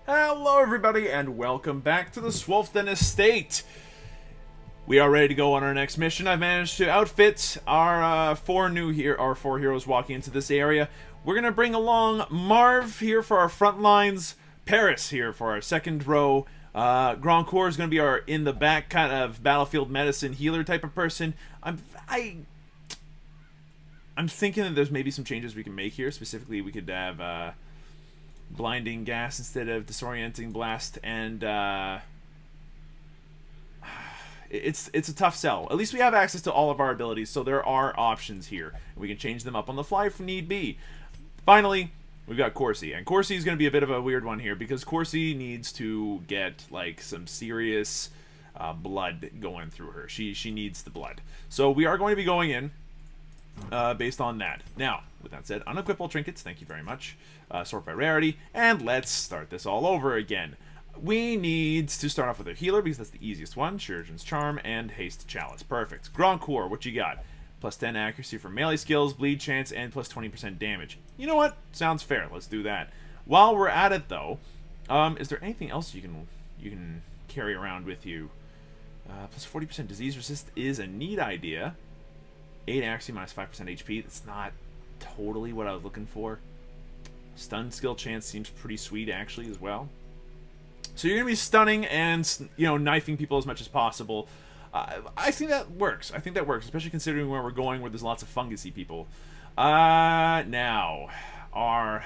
Hello everybody and welcome back to the SlowWolf Estate. We are ready to go on our next mission. I've managed to outfit our four heroes walking into this area. We're going to bring along Marv here for our front lines, Paris here for our second row, Grand Corps is going to be our in the back kind of battlefield medicine healer type of person. I'm thinking that there's maybe some changes we can make here. Specifically, we could have blinding gas instead of disorienting blast, and it's a tough sell. At least we have access to all of our abilities, so there are options here. We can change them up on the fly if need be. Finally, we've got Corsi, and Corsi is going to be a bit of a weird one here because Corsi needs to get like some serious blood going through her. She needs the blood, so we are going to be going in based on that. Now, with that said, unequip all trinkets, thank you very much. Sort by rarity, and let's start this all over again. We need to start off with a healer because that's the easiest one. Chirurgeon's Charm and Haste Chalice. Perfect. Grand Corps, what you got? Plus 10 accuracy for melee skills, bleed chance, and plus 20% damage. You know what? Sounds fair. Let's do that. While we're at it, though, is there anything else you can carry around with you? Plus 40% disease resist is a neat idea. 8 accuracy minus 5% HP. That's not totally what I was looking for. Stun skill chance seems pretty sweet actually as well. So you're gonna be stunning and knifing people as much as possible. I think that works. I think that works, especially considering where we're going, where there's lots of fungusy people. Now our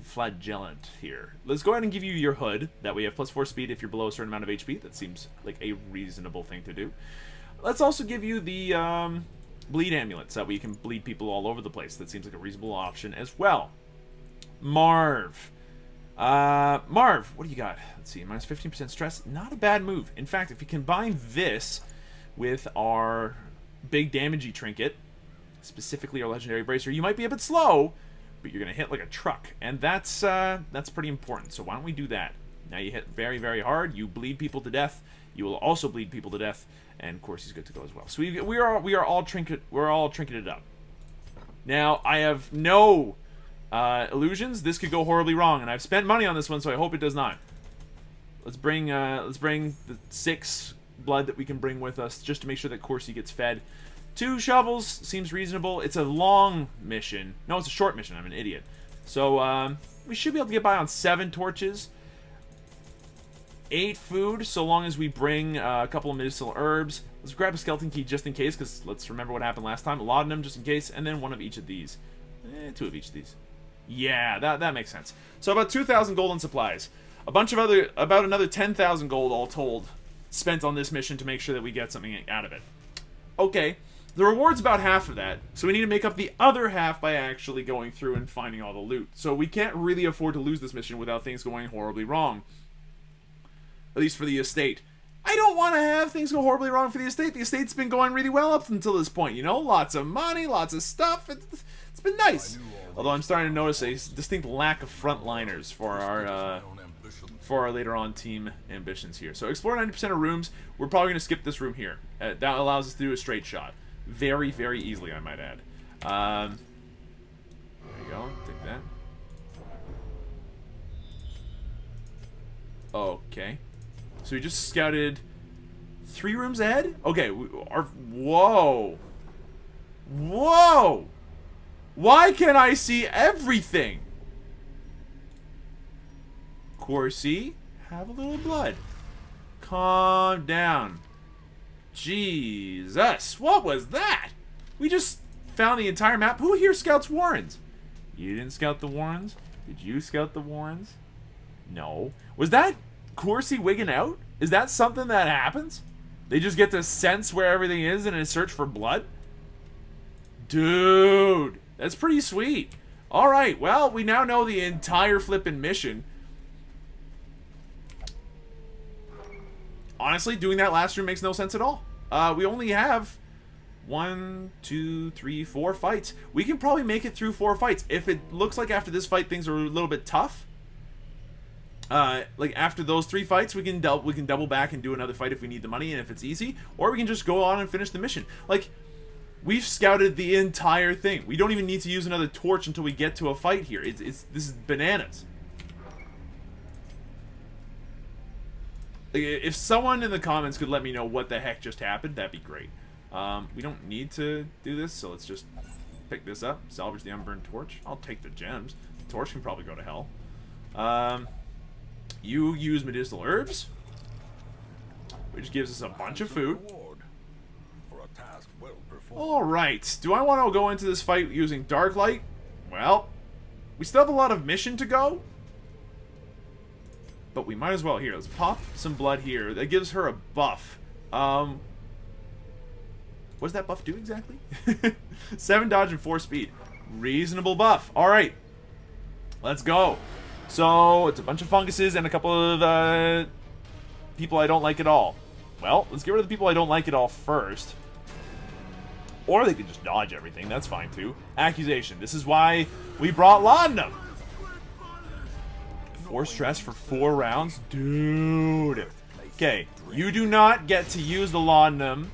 flagellant here. Let's go ahead and give you your hood. That way you have plus 4 speed if you're below a certain amount of HP. That seems like a reasonable thing to do. Let's also give you the bleed amulet, so that we can bleed people all over the place. That seems like a reasonable option as well. Marv, what do you got? Let's see, minus 15% stress. Not a bad move. In fact, if we combine this with our big damagey trinket, specifically our legendary bracer, you might be a bit slow, but you're gonna hit like a truck, and that's pretty important. So why don't we do that? Now you hit very, very hard. You bleed people to death. You will also bleed people to death, and of course he's good to go as well. So we are all trinketed up. Now I have no illusions. This could go horribly wrong, and I've spent money on this one, so I hope it does not. Let's bring the 6 blood that we can bring with us just to make sure that Corsi gets fed. 2 shovels seems reasonable. It's a long mission. No, it's a short mission. I'm an idiot. So we should be able to get by on 7 torches. 8 food, so long as we bring a couple of medicinal herbs. Let's grab a skeleton key just in case, because let's remember what happened last time. A lot of them just in case, and then 1 of each of these. 2 of each of these. Yeah, that makes sense. So about 2,000 gold in supplies. About another 10,000 gold all told spent on this mission to make sure that we get something out of it. Okay, the reward's about half of that, so we need to make up the other half by actually going through and finding all the loot. So we can't really afford to lose this mission without things going horribly wrong. At least for the estate. I don't want to have things go horribly wrong for the estate. The estate's been going really well up until this point, lots of money, lots of stuff. It's been nice. Although I'm starting to notice a distinct lack of frontliners for our later on team ambitions here. So explore 90% of rooms. We're probably going to skip this room here. That allows us to do a straight shot. Very, very easily, I might add. There you go. Take that. Okay. So we just scouted 3 rooms ahead? Okay, whoa! Whoa! Why can't I see everything? Corsi, have a little blood. Calm down. Jesus, what was that? We just found the entire map. Who here scouts Warrens? You didn't scout the Warrens? Did you scout the Warrens? No. Was that Corsi wigging out? Is that something that happens? They just get to sense where everything is in a search for blood? Dude, that's pretty sweet. Alright, well, we now know the entire flippin' mission. Honestly, doing that last room makes no sense at all. We only have 1, 2, 3, 4 fights. We can probably make it through 4 fights. If it looks like after this fight things are a little bit tough, like after those 3 fights, we can double back and do another fight if we need the money and if it's easy, or we can just go on and finish the mission. Like, we've scouted the entire thing. We don't even need to use another torch until we get to a fight here. This is bananas. If someone in the comments could let me know what the heck just happened, that'd be great. We don't need to do this, so let's just pick this up. Salvage the unburned torch. I'll take the gems. The torch can probably go to hell. You use medicinal herbs, which gives us a bunch of food. Alright, do I want to go into this fight using Dark Light? Well, we still have a lot of mission to go. But we might as well. Here, let's pop some blood here. That gives her a buff. What does that buff do exactly? 7 dodge and 4 speed. Reasonable buff. Alright. Let's go. So, it's a bunch of funguses and a couple of people I don't like at all. Well, let's get rid of the people I don't like at all first. Or they could just dodge everything. That's fine, too. Accusation. This is why we brought Laudanum. 4 stress for 4 rounds? Dude. Okay. You do not get to use the Laudanum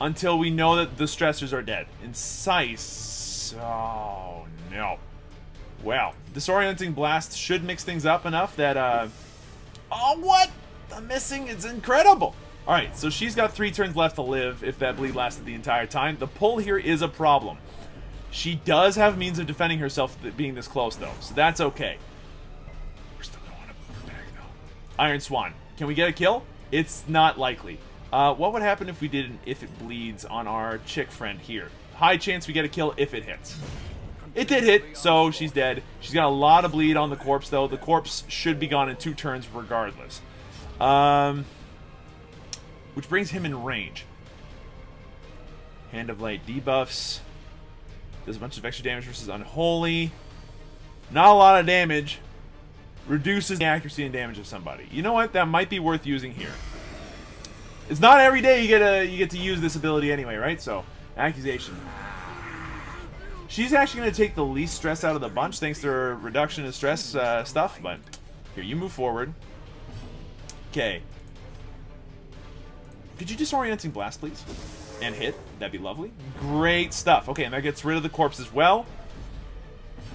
until we know that the stressors are dead. Incise. Oh, no. Well, Disorienting Blast should mix things up enough that, oh, what? The missing is incredible. Alright, so she's got 3 turns left to live if that bleed lasted the entire time. The pull here is a problem. She does have means of defending herself being this close, though, so that's okay. We're still going to want to move her back, though. Iron Swan. Can we get a kill? It's not likely. What would happen if we did an if it bleeds on our chick friend here? High chance we get a kill if it hits. It did hit, so she's dead. She's got a lot of bleed on the corpse, though. The corpse should be gone in 2 turns regardless. Which brings him in range. Hand of Light debuffs. Does a bunch of extra damage versus Unholy. Not a lot of damage. Reduces the accuracy and damage of somebody. You know what? That might be worth using here. It's not every day you get to use this ability anyway, right? So, Accusation. She's actually going to take the least stress out of the bunch thanks to her reduction in stress stuff. But here, you move forward. Okay. Could you Disorienting Blast, please? And hit. That'd be lovely. Great stuff. Okay, and that gets rid of the corpse as well.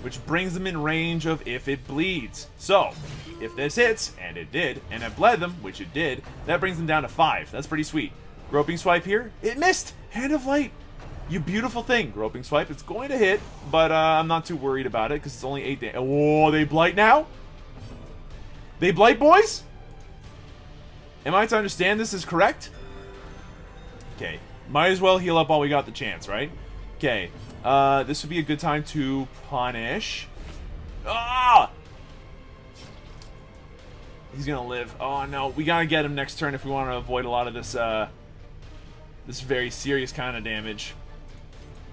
Which brings them in range of if it bleeds. So, if this hits, and it did, and it bled them, which it did, that brings them down to 5. That's pretty sweet. Groping Swipe here. It missed! Hand of Light! You beautiful thing. Groping Swipe. It's going to hit, but I'm not too worried about it, because it's only 8 damage. Oh, they blight now? They blight, boys? Am I to understand this is correct? Okay, might as well heal up while we got the chance, right? Okay, this would be a good time to punish. Ah! He's gonna live. Oh no, we gotta get him next turn if we want to avoid a lot of this, this very serious kind of damage.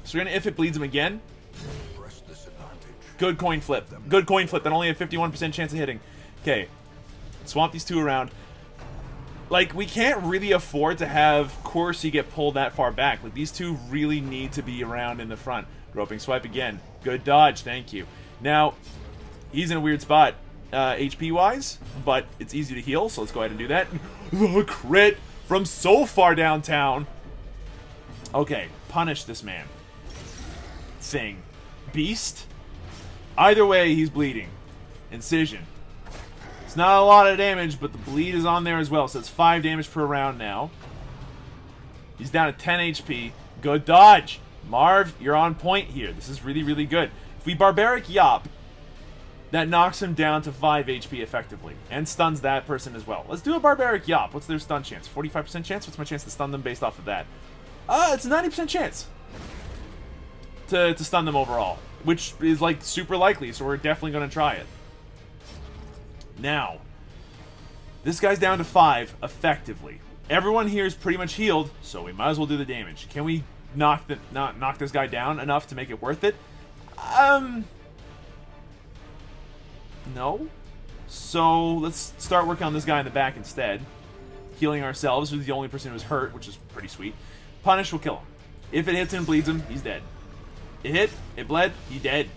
So we're gonna if it bleeds him again. Good coin flip. Good coin flip. That only had 51% chance of hitting. Okay, swamp these 2 around. Like, we can't really afford to have Corsi get pulled that far back. Like, these 2 really need to be around in the front. Groping Swipe again. Good dodge, thank you. Now, he's in a weird spot, HP-wise, but it's easy to heal, so let's go ahead and do that. The crit from so far downtown. Okay, punish this man. Thing. Beast? Either way, he's bleeding. Incision. It's not a lot of damage, but the bleed is on there as well, so it's 5 damage per round now. He's down to 10 HP. Good dodge. Marv, you're on point here. This is really, really good. If we Barbaric Yop, that knocks him down to 5 HP effectively, and stuns that person as well. Let's do a Barbaric Yop. What's their stun chance? 45% chance? What's my chance to stun them based off of that? It's a 90% chance to stun them overall, which is, like, super likely, so we're definitely going to try it. Now, this guy's down to 5 effectively. Everyone here is pretty much healed, so we might as well do the damage. Can we knock this guy down enough to make it worth it? No. So let's start working on this guy in the back instead. Healing ourselves, who's the only person who's hurt, which is pretty sweet. Punish will kill him. If it hits and bleeds him, he's dead. It hit, it bled, he dead.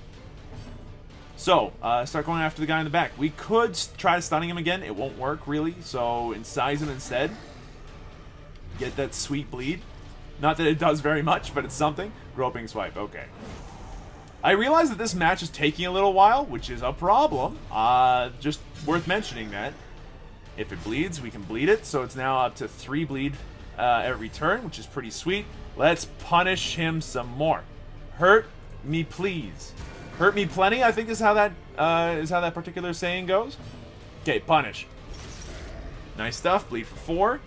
So, start going after the guy in the back. We could try stunning him again. It won't work, really. So, incise him instead. Get that sweet bleed. Not that it does very much, but it's something. Groping Swipe, okay. I realize that this match is taking a little while, which is a problem. Just worth mentioning that. If it bleeds, we can bleed it. So it's now up to 3 bleed every turn, which is pretty sweet. Let's punish him some more. Hurt me, please. Hurt me plenty, I think is how that particular saying goes. Okay, punish. Nice stuff. Bleed for 4.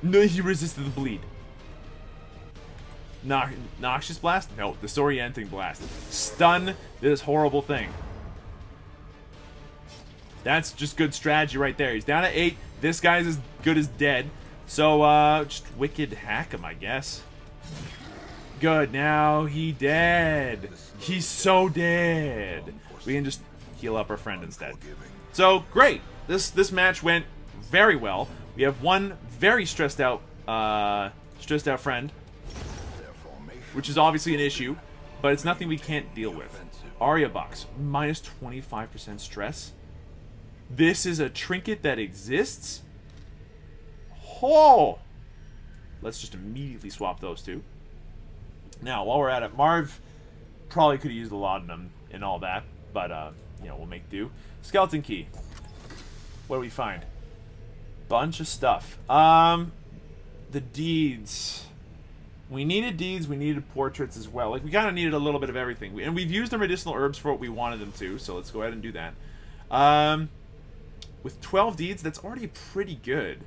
No, he resisted the bleed. Noxious blast? No, disorienting blast. Stun this horrible thing. That's just good strategy right there. He's down to 8. This guy's as good as dead. So, just wicked hack him, I guess. Good, now he dead. He's so dead. We can just heal up our friend instead. So, great. This match went very well. We have one very stressed out friend, which is obviously an issue, but it's nothing we can't deal with. Aria box, minus 25% stress. This is a trinket that exists? Oh! Let's just immediately swap those two. Now, while we're at it, Marv probably could have used a laudanum and all that, but, you know, we'll make do. Skeleton key. What do we find? Bunch of stuff. The deeds. We needed deeds, we needed portraits as well. Like, we kind of needed a little bit of everything. And we've used the medicinal herbs for what we wanted them to, so let's go ahead and do that. With 12 deeds, that's already pretty good.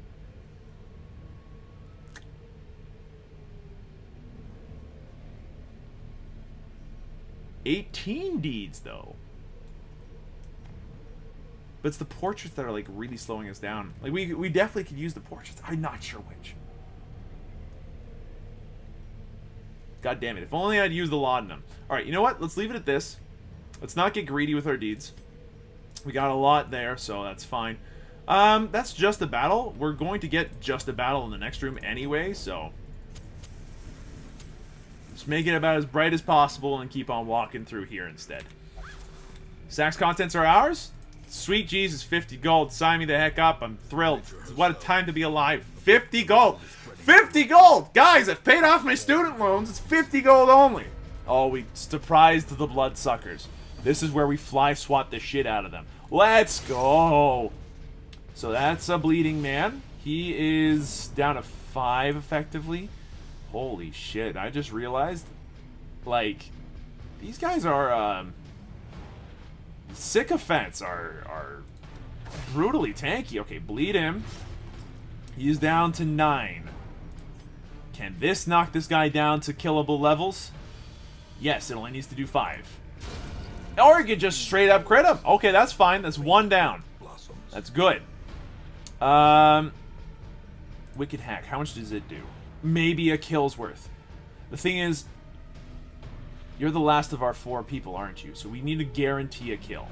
$18 deeds, though. But it's the portraits that are, like, really slowing us down. Like, we definitely could use the portraits. I'm not sure which. God damn it. If only I'd used the laudanum. Alright, you know what? Let's leave it at this. Let's not get greedy with our deeds. We got a lot there, so that's fine. That's just a battle. We're going to get just a battle in the next room anyway, so... Just make it about as bright as possible and keep on walking through here instead. Sack's contents are ours? Sweet Jesus, 50 gold. Sign me the heck up. I'm thrilled. What a time to be alive. 50 gold! 50 gold! Guys, I've paid off my student loans. It's 50 gold only. Oh, we surprised the bloodsuckers. This is where we fly swat the shit out of them. Let's go! So that's a bleeding man. He is down to 5 effectively. Holy shit, I just realized, like, these guys are, sycophants are brutally tanky. Okay, bleed him. He's down to 9. Can this knock this guy down to killable levels? Yes, it only needs to do 5. Or you could just straight up crit him. Okay, that's fine. That's 1 down. That's good. Wicked hack. How much does it do? Maybe a kill's worth. The thing is, you're the last of our 4 people, aren't you? So we need to guarantee a kill.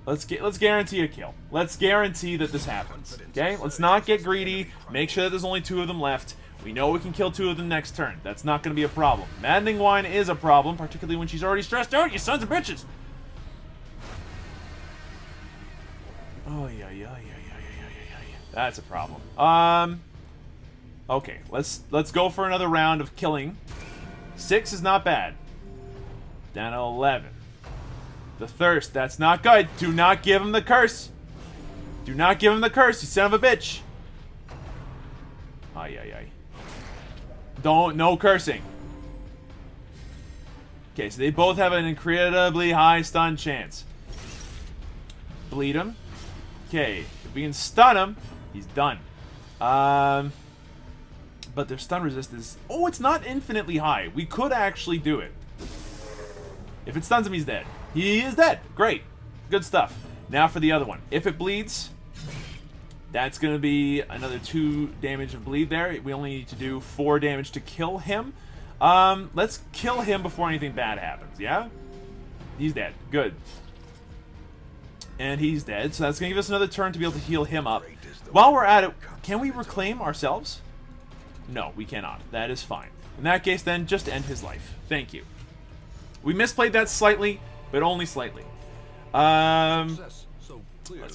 Let's guarantee a kill. Let's guarantee that this happens. Okay? Let's not get greedy. Make sure that there's only 2 of them left. We know we can kill 2 of them next turn. That's not going to be a problem. Maddening Wine is a problem, particularly when she's already stressed out, you sons of bitches! Oh, yeah. That's a problem. Okay, let's go for another round of killing. 6 is not bad. Down to 11. The thirst, that's not good. Do not give him the curse. Do not give him the curse, you son of a bitch. Ay. No cursing. Okay, so they both have an incredibly high stun chance. Bleed him. Okay, if we can stun him, he's done. But their stun resist is... Oh, it's not infinitely high. We could actually do it. If it stuns him, he's dead. He is dead. Great. Good stuff. Now for the other one. If it bleeds, that's going to be another 2 damage of bleed there. We only need to do 4 damage to kill him. Let's kill him before anything bad happens, yeah? He's dead. Good. And he's dead, so that's going to give us another turn to be able to heal him up. While we're at it, can we reclaim ourselves? No, we cannot. That is fine. In that case, then, just end his life. Thank you. We misplayed that slightly, but only slightly. Let's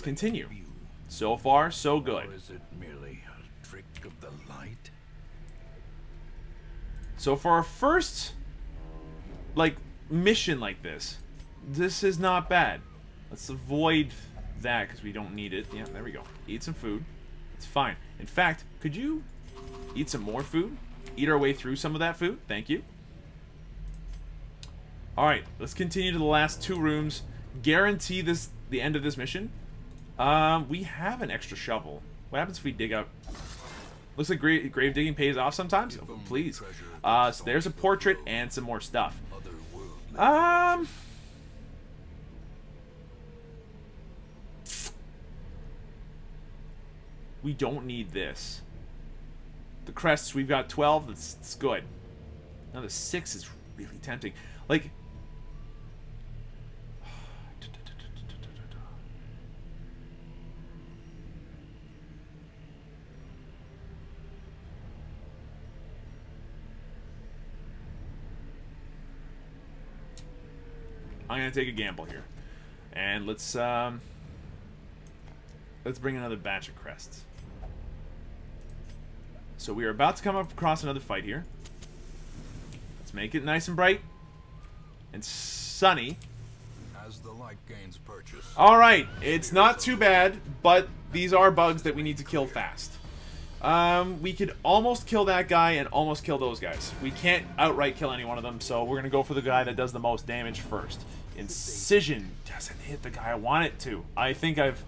continue. So far, so good. Or is it merely a trick of the light? So for our first, like, mission like this, This is not bad. Let's avoid that because we don't need it. Yeah, there we go. Eat some food. It's fine. In fact, could you eat some more food? Eat our way through some of that food? Thank you. Alright, let's continue to the last 2 rooms. Guarantee this the end of this mission. We have an extra shovel. What happens if we dig up? Looks like grave digging pays off sometimes. Oh, please. So there's a portrait and some more stuff. We don't need this. The crests, we've got 12. That's good. Now the 6 is really tempting. Like, I'm gonna take a gamble here, and let's bring another batch of crests. So we are about to come up across another fight here. Let's make it nice and bright and sunny. As the light gains purchase. All right, it's not too bad, but these are bugs that we need to kill fast. We could almost kill that guy and almost kill those guys. We can't outright kill any one of them, so we're gonna go for the guy that does the most damage first. Incision doesn't hit the guy I want it to. I think I've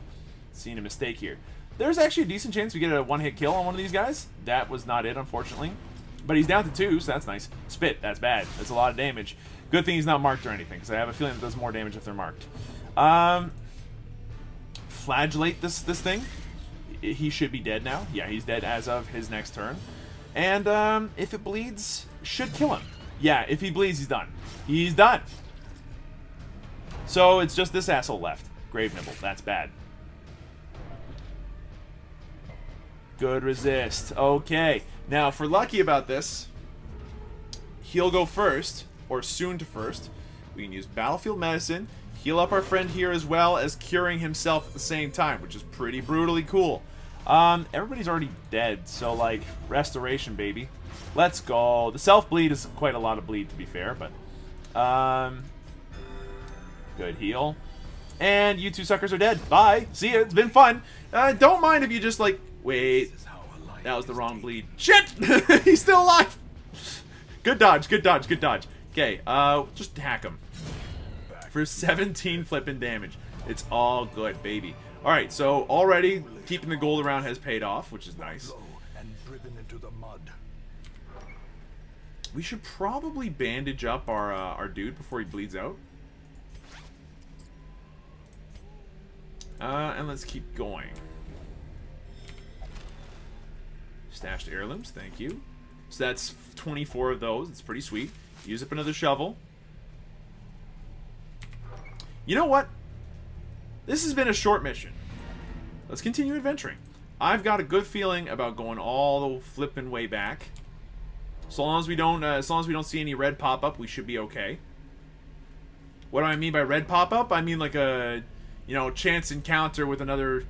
seen a mistake here. There's actually a decent chance we get a one-hit kill on one of these guys. That was not it, unfortunately. But he's down to 2, so that's nice. Spit, that's bad. That's a lot of damage. Good thing he's not marked or anything, because I have a feeling it does more damage if they're marked. Flagellate this thing. He should be dead now. Yeah, he's dead as of his next turn. And if it bleeds, should kill him. Yeah, if he bleeds, he's done. He's done. So it's just this asshole left. Grave Nibble. That's bad. Good resist. Okay. Now, if we're lucky about this, he'll go first, or soon to first. We can use Battlefield Medicine, heal up our friend here as well as curing himself at the same time, which is pretty brutally cool. Everybody's already dead, so, like, restoration, baby. Let's go. The self-bleed is quite a lot of bleed, to be fair, but, good heal. And you 2 suckers are dead. Bye. See ya. It's been fun. Don't mind if you just, like, wait. That was the wrong bleed. Shit! He's still alive! Good dodge, good dodge, good dodge. Okay, just hack him. For 17 flipping damage. It's all good, baby. Alright, so already keeping the gold around has paid off, which is nice. We should probably bandage up our dude before he bleeds out. And let's keep going. Stashed heirlooms, thank you. So that's 24 of those. It's pretty sweet. Use up another shovel. You know what? This has been a short mission. Let's continue adventuring. I've got a good feeling about going all the flipping way back. So long as we don't see any red pop up, we should be okay. What do I mean by red pop up? I mean like a, you know, chance encounter with another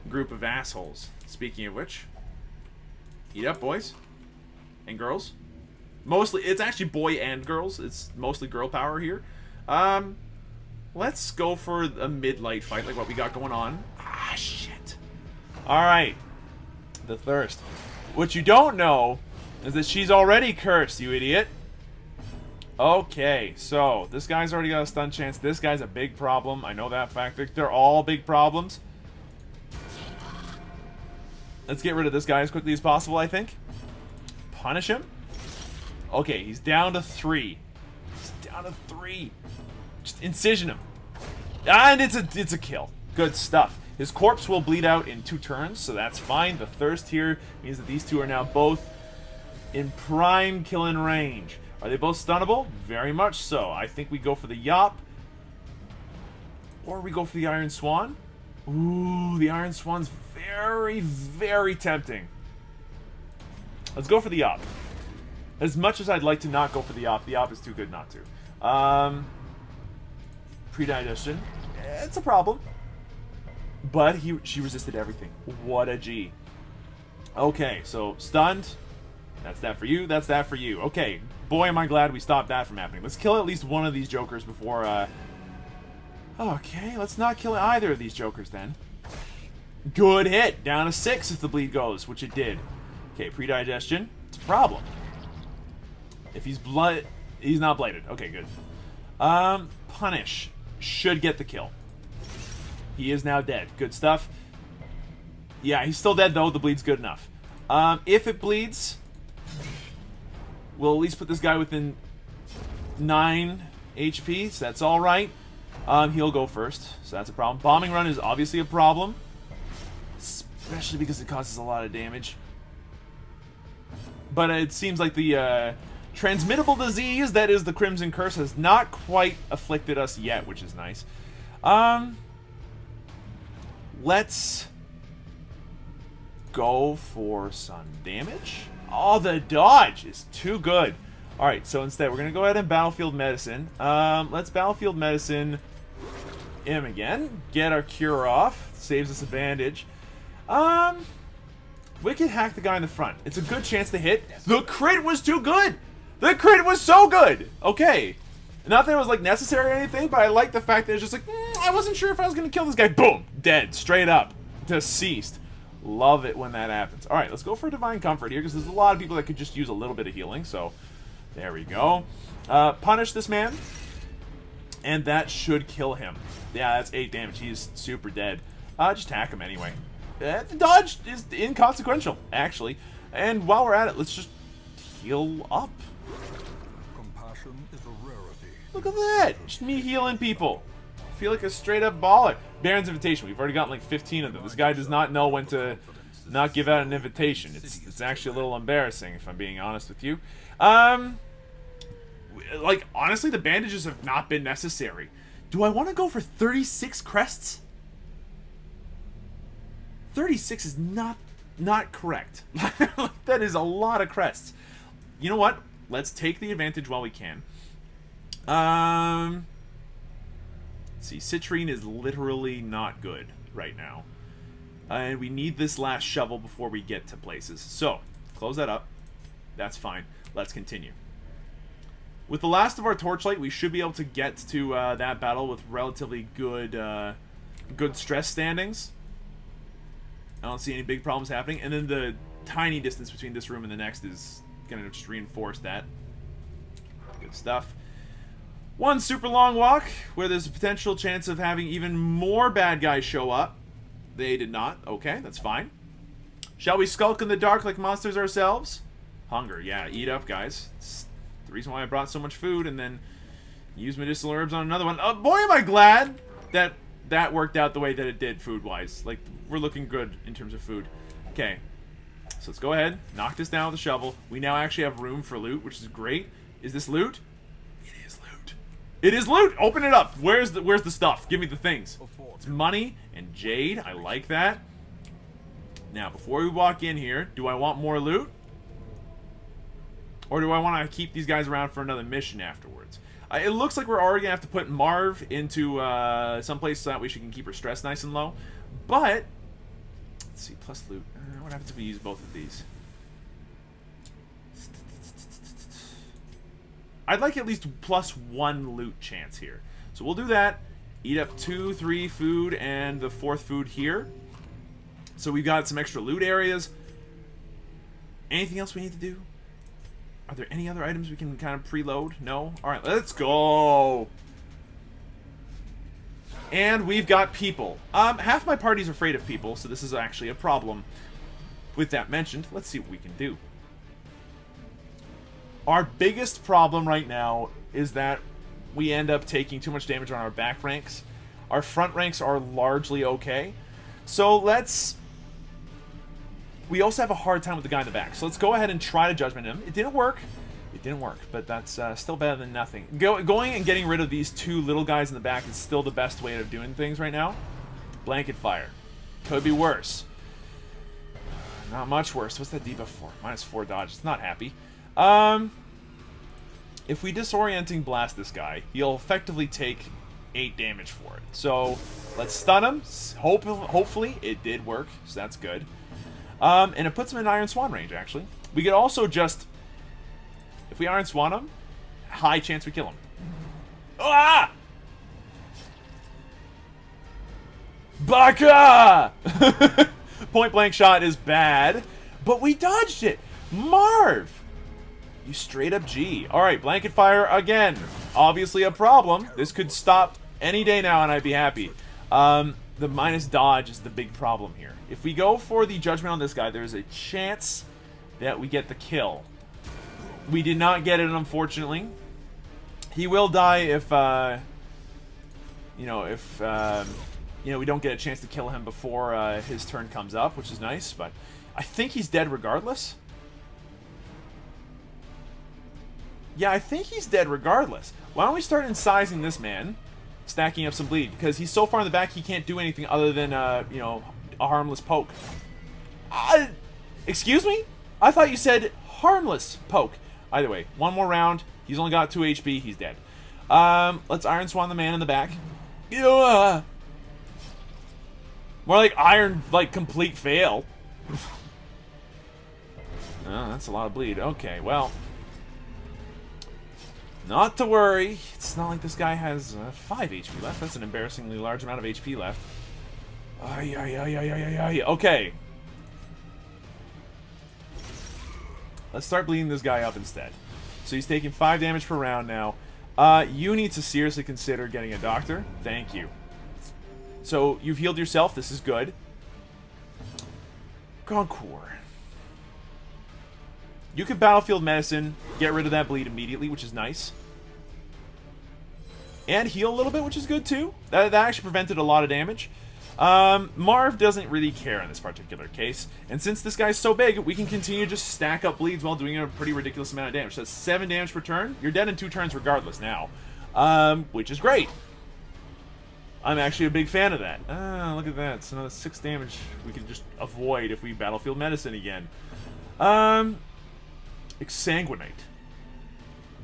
group of assholes. Speaking of which, eat up, boys and girls. Mostly, it's actually boy and girls. It's mostly girl power here. Let's go for a mid-light fight like what we got going on. Ah, shit. Alright. The thirst. What you don't know is that she's already cursed, you idiot. Okay, so this guy's already got a stun chance. This guy's a big problem. I know that fact. They're all big problems. Let's get rid of this guy as quickly as possible, I think. Punish him. Okay, he's down to 3. He's down to 3. Just incision him. And it's a kill. Good stuff. His corpse will bleed out in 2 turns, so that's fine. The thirst here means that these two are now both in prime killing range. Are they both stunnable? Very much so. I think we go for the Yop. Or we go for the Iron Swan. Ooh, the Iron Swan's very, very tempting. Let's go for the Yop. As much as I'd like to not go for the Yop is too good not to. Predigestion. It's a problem. But she resisted everything. What a G. Okay, so stunned. That's that for you. That's that for you. Okay, boy, am I glad we stopped that from happening. Let's kill at least one of these jokers before Okay, let's not kill either of these jokers then. Good hit. Down to 6 if the bleed goes, which it did. Okay, pre-digestion. It's a problem. If he's he's not bladed. Okay, good. Punish. Should get the kill. He is now dead. Good stuff. Yeah, he's still dead though. The bleed's good enough. If it bleeds, we'll at least put this guy within 9 HP, so that's alright. He'll go first, so that's a problem. Bombing run is obviously a problem, especially because it causes a lot of damage. But it seems like the transmittable disease that is the Crimson Curse has not quite afflicted us yet, which is nice. Let's go for some damage. Oh, the dodge is too good. Alright, so instead we're going to go ahead and Battlefield Medicine. Let's Battlefield Medicine him again. Get our cure off. Saves us a bandage. We can hack the guy in the front. It's a good chance to hit. The crit was too good! The crit was so good! Okay. Not that it was like necessary or anything, but I like the fact that it's just like, I wasn't sure if I was going to kill this guy. Boom! Dead. Straight up. Deceased. Love it when that happens. Alright, let's go for Divine Comfort here, because there's a lot of people that could just use a little bit of healing, so there we go. Punish this man, and that should kill him. Yeah, that's 8 damage. He's super dead. Just hack him anyway. The dodge is inconsequential, actually. And while we're at it, let's just heal up. Compassion is a rarity. Look at that! Just me healing people. I feel like a straight-up baller. Baron's Invitation. We've already gotten like 15 of them. This guy does not know when to not give out an invitation. It's actually a little embarrassing, if I'm being honest with you. Like, honestly, the bandages have not been necessary. Do I want to go for 36 crests? 36 is not correct. That is a lot of crests. You know what? Let's take the advantage while we can. Let's see, citrine is literally not good right now. And we need this last shovel before we get to places. So, close that up. That's fine. Let's continue. With the last of our Torchlight, we should be able to get to that battle with relatively good good stress standings. I don't see any big problems happening. And then the tiny distance between this room and the next is going to just reinforce that. Good stuff. One super long walk where there's a potential chance of having even more bad guys show up. They did not. Okay, that's fine. Shall we skulk in the dark like monsters ourselves? Hunger. Yeah, eat up, guys. It's the reason why I brought so much food and then use medicinal herbs on another one. Oh, boy, am I glad that that worked out the way that it did food-wise. Like, we're looking good in terms of food. Okay, so let's go ahead, knock this down with a shovel. We now actually have room for loot, which is great. Is this loot? It is loot. It is loot! Open it up! Where's the stuff? Give me the things. It's money and jade. I like that. Now, before we walk in here, do I want more loot? Or do I want to keep these guys around for another mission afterwards? It looks like we're already going to have to put Marv into someplace so that way she can keep her stress nice and low. But, let's see, plus loot. What happens if we use both of these? I'd like at least +1 loot chance here. So we'll do that. Eat up 2, 3 food, and the 4th food here. So we've got some extra loot areas. Anything else we need to do? Are there any other items we can kind of preload? No? Alright, let's go! And we've got people. Half my party's afraid of people, so this is actually a problem. With that mentioned, let's see what we can do. Our biggest problem right now is that we end up taking too much damage on our back ranks. Our front ranks are largely okay. So let's... We also have a hard time with the guy in the back. So let's go ahead and try to judgment him. It didn't work. It didn't work, but that's still better than nothing. Going and getting rid of these 2 little guys in the back is still the best way of doing things right now. Blanket fire. Could be worse. Not much worse. What's that debuff for? -4 dodge. It's not happy. If we disorienting blast this guy, he'll effectively take 8 damage for it. So let's stun him. Hopefully it did work, so that's good. And it puts him in Iron Swan range, actually. We could also just... If we Iron Swan him, high chance we kill him. Ah! Baka! Point blank shot is bad, but we dodged it. Marv! You straight up G. Alright, blanket fire again. Obviously a problem. This could stop any day now and I'd be happy. The minus dodge is the big problem here. If we go for the judgment on this guy, there's a chance that we get the kill. We did not get it, unfortunately. He will die if, we don't get a chance to kill him before his turn comes up, which is nice, but I think he's dead regardless. Yeah, I think he's dead regardless. Why don't we start incising this man, stacking up some bleed, because he's so far in the back he can't do anything other than, a harmless poke. Excuse me? I thought you said harmless poke. Either way, one more round. He's only got 2 HP. He's dead. Let's Iron Swan the man in the back. More like Iron, complete fail. Oh, that's a lot of bleed. Okay, well. Not to worry. It's not like this guy has 5 HP left. That's an embarrassingly large amount of HP left. Okay. Let's start bleeding this guy up instead. So he's taking 5 damage per round now. You need to seriously consider getting a doctor. Thank you. So you've healed yourself. This is good. Goncourt. You could battlefield medicine, get rid of that bleed immediately, which is nice. And heal a little bit, which is good too. That actually prevented a lot of damage. Marv doesn't really care in this particular case. And since this guy's so big, we can continue to just stack up bleeds while doing a pretty ridiculous amount of damage. So that's 7 damage per turn. You're dead in 2 turns regardless now. Which is great. I'm actually a big fan of that. Look at that. It's another 6 damage we can just avoid if we battlefield medicine again. Exsanguinate.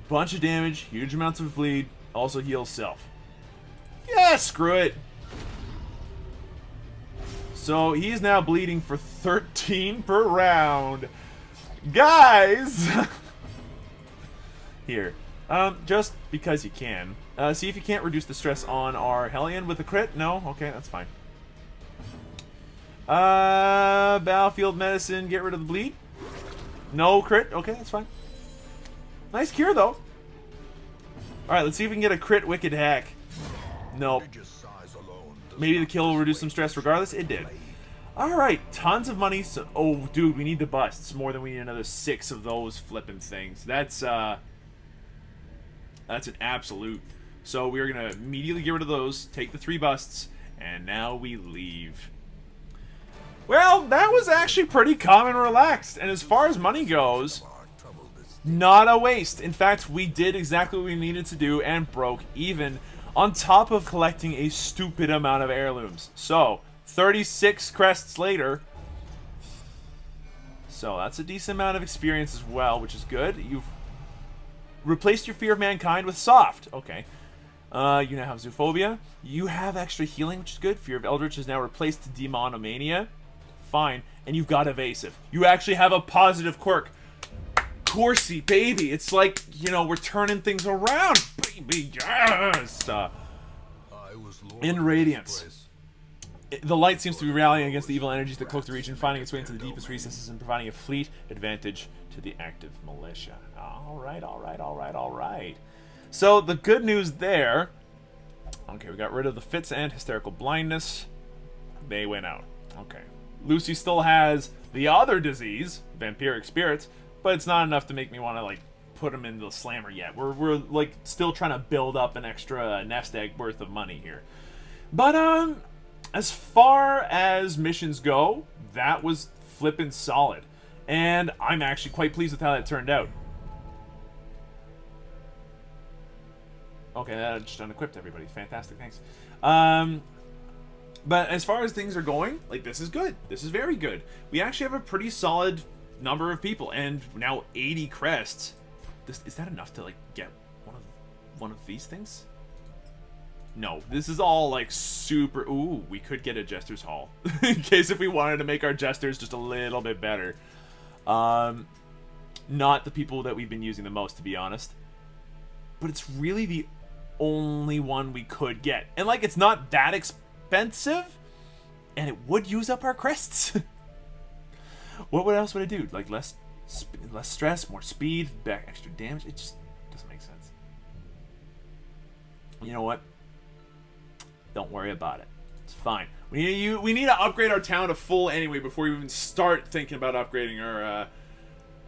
Bunch of damage, huge amounts of bleed, also heals self. Yeah, screw it. So he's now bleeding for 13 per round. Guys! Here. Just because you can. See if you can't reduce the stress on our Hellion with a crit. No? Okay, that's fine. Battlefield medicine, get rid of the bleed. No crit. Okay, that's fine. Nice cure, though. Alright, let's see if we can get a crit wicked hack. Nope. Maybe the kill will reduce some stress regardless. It did. Alright, tons of money. So, oh, dude, we need the busts more than we need another 6 of those flipping things. That's an absolute. So we're going to immediately get rid of those, take the 3 busts, and now we leave. Well, that was actually pretty calm and relaxed. And as far as money goes, not a waste. In fact, we did exactly what we needed to do and broke even, on top of collecting a stupid amount of heirlooms. So, 36 crests later. So, that's a decent amount of experience as well, which is good. You've replaced your Fear of Mankind with Soft. Okay. You now have Zoophobia. You have extra healing, which is good. Fear of Eldritch is now replaced to Demonomania. Fine. And you've got Evasive. You actually have a positive quirk. Corsi, baby. It's like, we're turning things around, baby. Yes! In Radiance. The light seems to be rallying against the evil energies that cloak the region, finding its way into the deepest recesses and providing a fleet advantage to the active militia. Alright, alright, alright, alright. So, the good news there... Okay, we got rid of the fits and hysterical blindness. They went out. Okay. Lucy still has the other disease, vampiric spirits, but it's not enough to make me want to, put him into the slammer yet. We're still trying to build up an extra nest egg worth of money here. But, as far as missions go, that was flippin' solid. And I'm actually quite pleased with how that turned out. Okay, that just unequipped everybody. Fantastic, thanks. But as far as things are going, this is good. This is very good. We actually have a pretty solid number of people, and now 80 crests. Is that enough to get one of these things? No, this is all super. Ooh, we could get a Jester's Hall in case if we wanted to make our Jesters just a little bit better. Not the people that we've been using the most, to be honest. But it's really the only one we could get, and it's not that expensive. and it would use up our crests. What else would I do? Like less stress, more speed, back extra damage. It just doesn't make sense. You know what? Don't worry about it. It's fine. We need to upgrade our town to full anyway before we even start thinking about upgrading our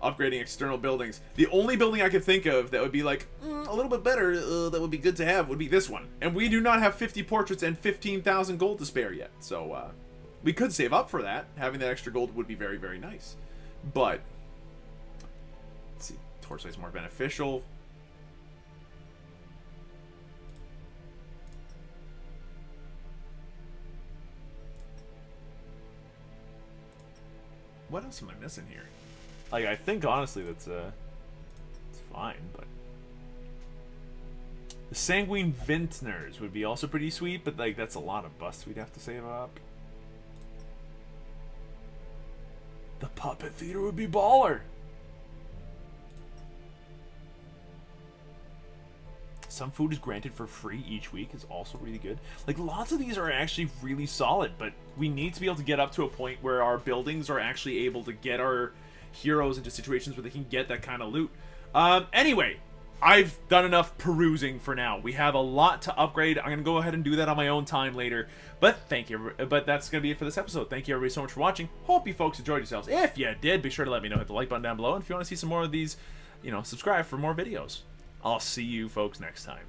upgrading external buildings. The only building I could think of that would be like a little bit better, that would be good to have, would be this one. And we do not have 50 portraits and 15,000 gold to spare yet. So we could save up for that. Having that extra gold would be very, very nice. But let's see, torchlight is more beneficial. What else am I missing here? Like, I think honestly that's it's fine, but the Sanguine Vintners would be also pretty sweet, but like that's a lot of busts we'd have to save up. The Puppet Theater would be baller. Some food is granted for free each week is also really good. Like, lots of these are actually really solid, but we need to be able to get up to a point where our buildings are actually able to get our heroes into situations where they can get that kind of loot. Anyway, I've done enough perusing for now. We have a lot to upgrade. I'm going to go ahead and do that on my own time later. But thank you. But that's going to be it for this episode. Thank you everybody so much for watching. Hope you folks enjoyed yourselves. If you did, be sure to let me know. Hit the like button down below. And if you want to see some more of these, you know, subscribe for more videos. I'll see you folks next time.